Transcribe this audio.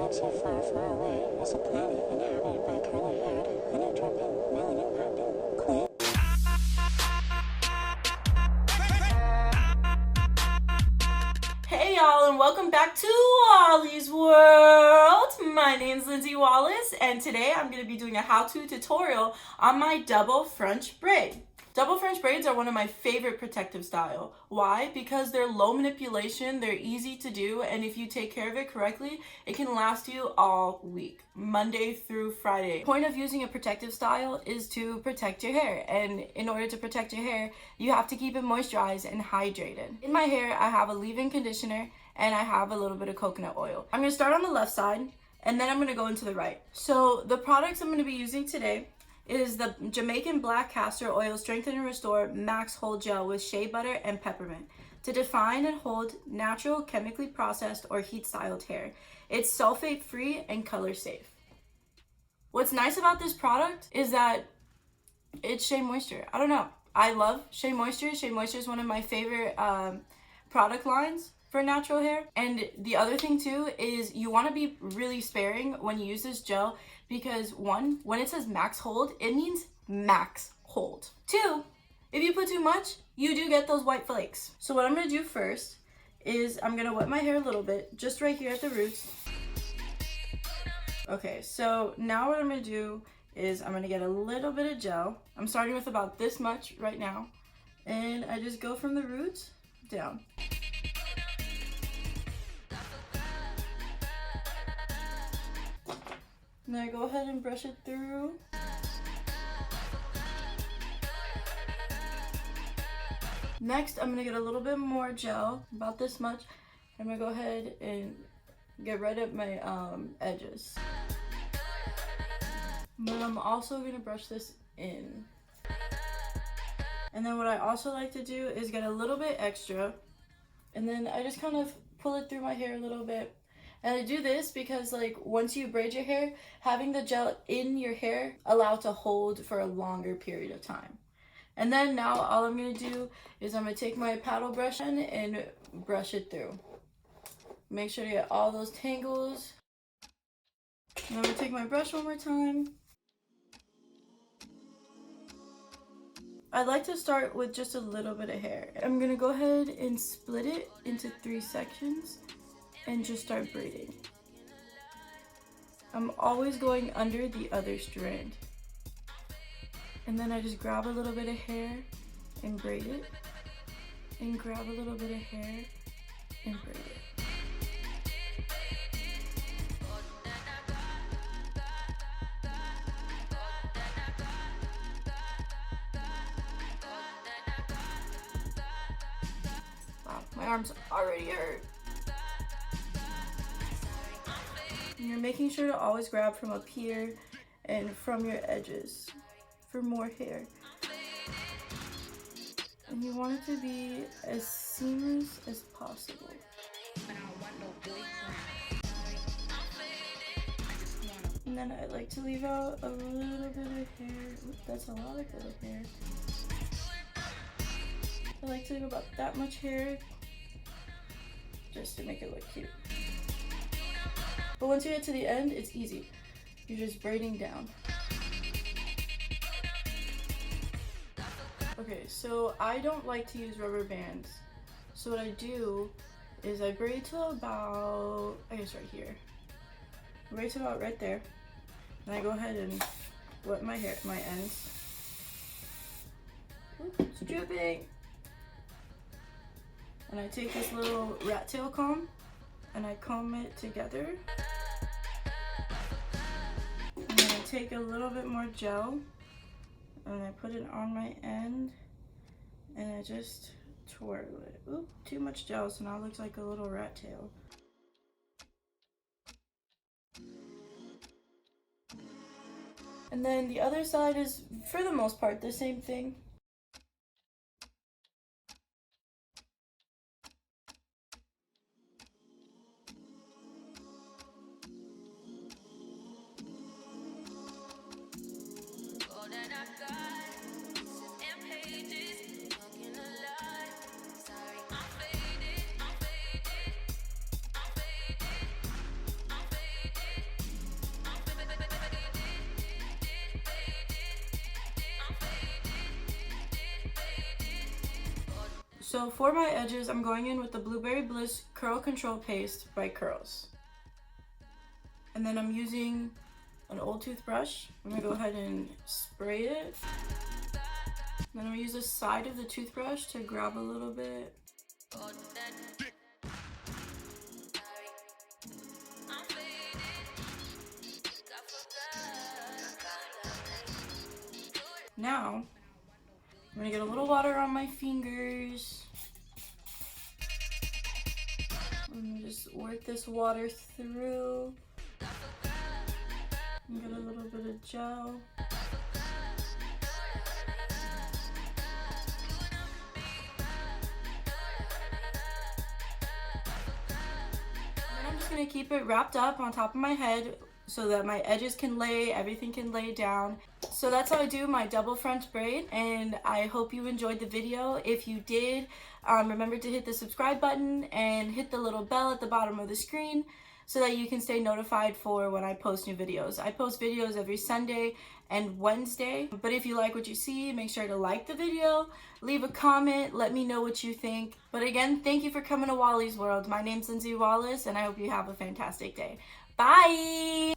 not so far, far away as a planet inhabited by curly-haired, honey-dripping, melanin-popping queen. Hey y'all, and welcome back to Wally's World. My name's Lindsay Wallace, and today I'm going to be doing a how-to tutorial on my double French braid. Double French braids are one of my favorite protective style. Why? Because they're low manipulation, they're easy to do, and if you take care of it correctly, it can last you all week, Monday through Friday. The point of using a protective style is to protect your hair, and in order to protect your hair, you have to keep it moisturized and hydrated. In my hair, I have a leave-in conditioner, and I have a little bit of coconut oil. I'm going to start on the left side, and then I'm going to go into the right. So the products I'm going to be using today is the Jamaican Black Castor Oil Strengthen and Restore Max Hold Gel with shea butter and peppermint to define and hold natural, chemically processed, or heat-styled hair. It's sulfate-free and color-safe. What's nice about this product is that it's Shea Moisture. I don't know. I love Shea Moisture. Shea Moisture is one of my favorite product lines for natural hair. And the other thing too is you want to be really sparing when you use this gel, because one, when it says max hold, it means max hold. Two, if you put too much, you do get those white flakes. So what I'm going to do first is I'm going to wet my hair a little bit, just right here at the roots. Okay, so now what I'm going to do is I'm going to get a little bit of gel. I'm starting with about this much right now, and I just go from the roots down. And then I go ahead and brush it through. Next, I'm going to get a little bit more gel, about this much. I'm going to go ahead and get right at my edges. But I'm also going to brush this in. And then what I also like to do is get a little bit extra. And then I just kind of pull it through my hair a little bit. And I do this because, like, once you braid your hair, having the gel in your hair allows it to hold for a longer period of time. And then now all I'm going to do is I'm going to take my paddle brush in and brush it through. Make sure to get all those tangles. And I'm going to take my brush one more time. I like to start with just a little bit of hair. I'm going to go ahead and split it into 3 sections and just start braiding. I'm always going under the other strand. And then I just grab a little bit of hair and braid it. And grab a little bit of hair and braid it. Wow, my arms already hurt. And you're making sure to always grab from up here and from your edges for more hair. And you want it to be as seamless as possible. And then I like to leave out a little bit of hair. Oops, that's a lot of little hair. I like to leave about that much hair just to make it look cute. But once you get to the end, it's easy. You're just braiding down. Okay, so I don't like to use rubber bands. So what I do is I braid till about, I guess right here. I braid till about right there. And I go ahead and wet my hair, my ends. Oops, it's dripping. And I take this little rat tail comb and I comb it together. And then I take a little bit more gel and I put it on my end and I just twirl it. Oop, too much gel, so now it looks like a little rat tail. And then the other side is, for the most part, the same thing. So for my edges, I'm going in with the Blueberry Bliss Curl Control Paste by Curls. And then I'm using an old toothbrush. I'm gonna go ahead and spray it. Then I'm gonna use the side of the toothbrush to grab a little bit. Now, I'm gonna get a little water on my fingers. And just work this water through. And get a little bit of gel. I'm just gonna keep it wrapped up on top of my head so that my edges can lay, everything can lay down. So that's how I do my double French braid, and I hope you enjoyed the video. If you did, remember to hit the subscribe button and hit the little bell at the bottom of the screen so that you can stay notified for when I post new videos. I post videos every Sunday and Wednesday, but if you like what you see, make sure to like the video, leave a comment, let me know what you think. But again, thank you for coming to Wally's World. My name's Lindsay Wallace, and I hope you have a fantastic day. Bye!